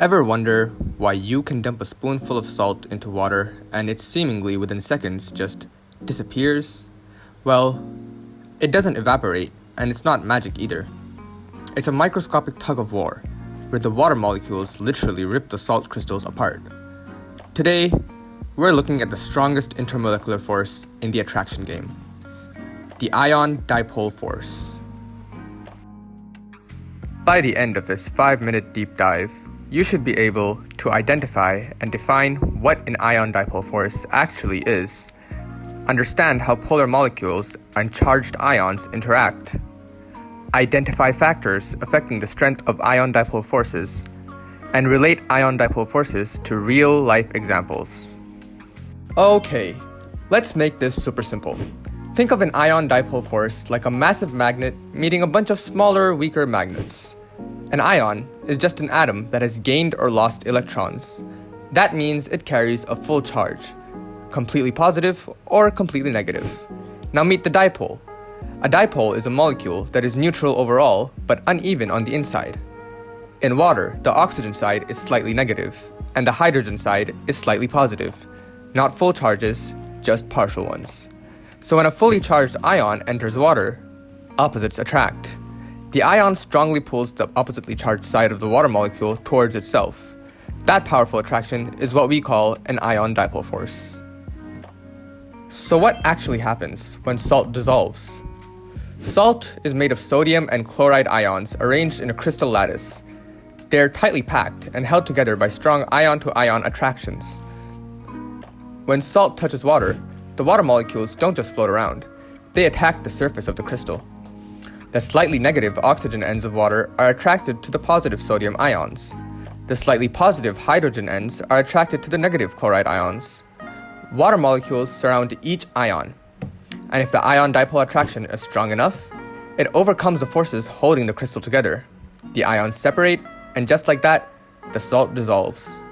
Ever wonder why you can dump a spoonful of salt into water and it seemingly within seconds just disappears? Well, it doesn't evaporate and it's not magic either. It's a microscopic tug of war where the water molecules literally rip the salt crystals apart. Today, we're looking at the strongest intermolecular force in the attraction game, the ion dipole force. By the end of this 5-minute deep dive, you should be able to identify and define what an ion dipole force actually is, understand how polar molecules and charged ions interact, identify factors affecting the strength of ion dipole forces, and relate ion dipole forces to real-life examples. Okay, let's make this super simple. Think of an ion dipole force like a massive magnet meeting a bunch of smaller, weaker magnets. An ion is just an atom that has gained or lost electrons. That means it carries a full charge, completely positive or completely negative. Now meet the dipole. A dipole is a molecule that is neutral overall but uneven on the inside. In water, the oxygen side is slightly negative, and the hydrogen side is slightly positive. Not full charges, just partial ones. So when a fully charged ion enters water, opposites attract. The ion strongly pulls the oppositely charged side of the water molecule towards itself. That powerful attraction is what we call an ion dipole force. So what actually happens when salt dissolves? Salt is made of sodium and chloride ions arranged in a crystal lattice. They are tightly packed and held together by strong ion-to-ion attractions. When salt touches water, the water molecules don't just float around. They attack the surface of the crystal. The slightly negative oxygen ends of water are attracted to the positive sodium ions. The slightly positive hydrogen ends are attracted to the negative chloride ions. Water molecules surround each ion, and if the ion dipole attraction is strong enough, it overcomes the forces holding the crystal together. The ions separate, and just like that, the salt dissolves.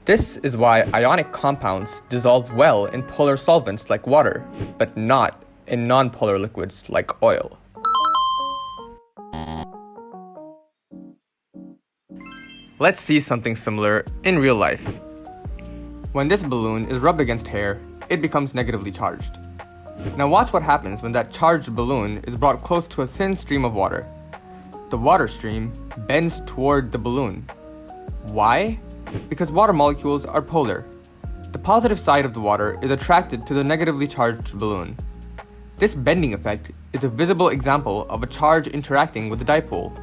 This is why ionic compounds dissolve well in polar solvents like water, but not in non-polar liquids like oil. Let's see something similar in real life. When this balloon is rubbed against hair, it becomes negatively charged. Now watch what happens when that charged balloon is brought close to a thin stream of water. The water stream bends toward the balloon. Why? Because water molecules are polar. The positive side of the water is attracted to the negatively charged balloon. This bending effect is a visible example of a charge interacting with the dipole.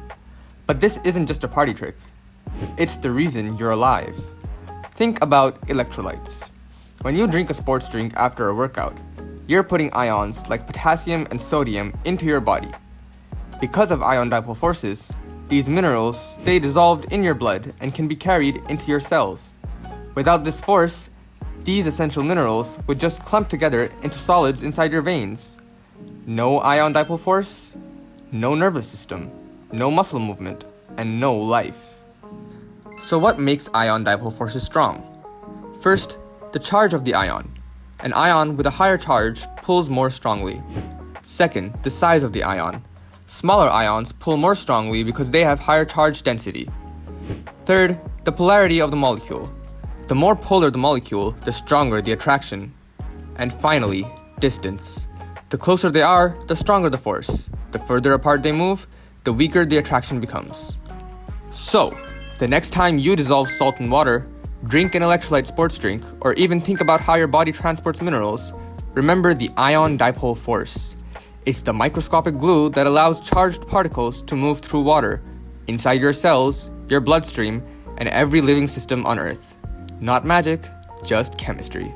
But this isn't just a party trick. It's the reason you're alive. Think about electrolytes. When you drink a sports drink after a workout, you're putting ions like potassium and sodium into your body. Because of ion dipole forces, these minerals stay dissolved in your blood and can be carried into your cells. Without this force, these essential minerals would just clump together into solids inside your veins. No ion dipole force, no nervous system, no muscle movement, and no life. So what makes ion dipole forces strong? First, the charge of the ion. An ion with a higher charge pulls more strongly. Second, the size of the ion. Smaller ions pull more strongly because they have higher charge density. Third, the polarity of the molecule. The more polar the molecule, the stronger the attraction. And finally, distance. The closer they are, the stronger the force. The further apart they move, the weaker the attraction becomes. So, the next time you dissolve salt in water, drink an electrolyte sports drink, or even think about how your body transports minerals, remember the ion dipole force. It's the microscopic glue that allows charged particles to move through water, inside your cells, your bloodstream, and every living system on Earth. Not magic, just chemistry.